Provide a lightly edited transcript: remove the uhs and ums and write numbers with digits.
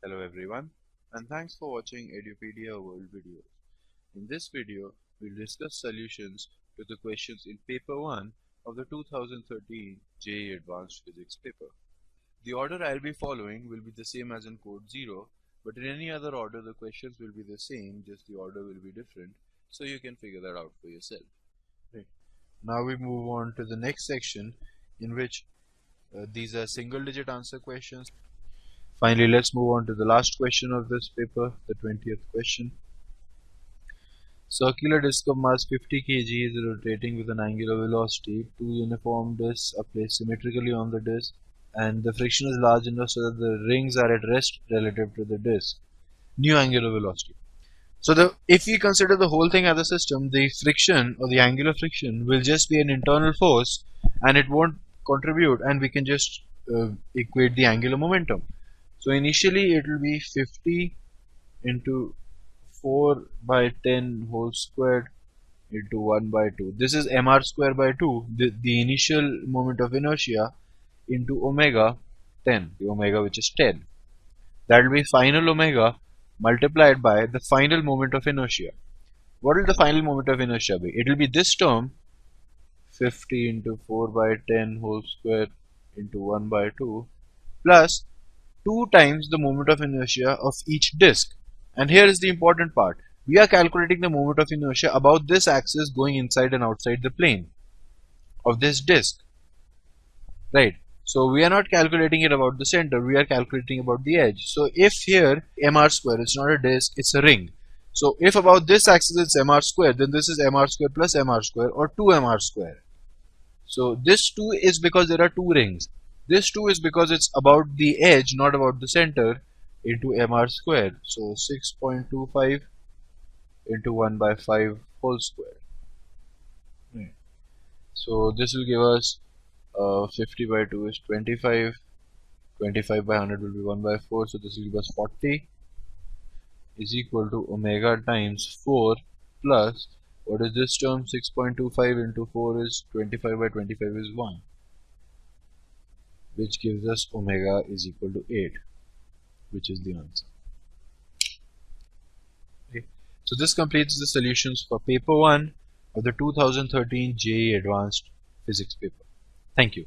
Hello everyone, and thanks for watching Edupedia World videos. In this video, we'll discuss solutions to the questions in paper 1 of the 2013 JEE Advanced Physics paper. The order I'll be following will be the same as in code 0, but in any other order the questions will be the same, just the order will be different, so you can figure that out for yourself. Right. Now we move on to the next section in which these are single digit answer questions. Finally, let's move on to the last question of this paper, the 20th question. Circular disk of mass 50 kg is rotating with an angular velocity. Two uniform disks are placed symmetrically on the disk, and the friction is large enough so that the rings are at rest relative to the disk. New angular velocity. So if we consider the whole thing as a system, the friction or the angular friction will just be an internal force and it won't contribute, and we can just equate the angular momentum. So initially it will be 50 into 4 by 10 whole squared into 1 by 2. This is mr square by 2, the initial moment of inertia, into omega 10, the omega which is 10. That will be final omega multiplied by the final moment of inertia. What will the final moment of inertia be? It will be this term, 50 into 4 by 10 whole square into 1 by 2, plus 2 times the moment of inertia of each disk. And here is the important part. We are calculating the moment of inertia about this axis going inside and outside the plane of this disk. Right. So we are not calculating it about the center, we are calculating about the edge. So if here mr square, it's not a disk, it's a ring. So if about this axis it's mr square, then this is mr square plus mr square, or 2mr square. So this 2 is because there are 2 rings. This 2 is because it's about the edge, not about the center, into mr square. So 6.25 into 1 by 5 whole square. Right. So this will give us 50 by 2 is 25. 25 by 100 will be 1 by 4. So this will give us 40 is equal to omega times 4 plus, what is this term? 6.25 into 4 is 25 by 25 is 1, which gives us omega is equal to 8, which is the answer. Okay. So this completes the solutions for paper 1 of the 2013 JEE Advanced Physics paper. Thank you.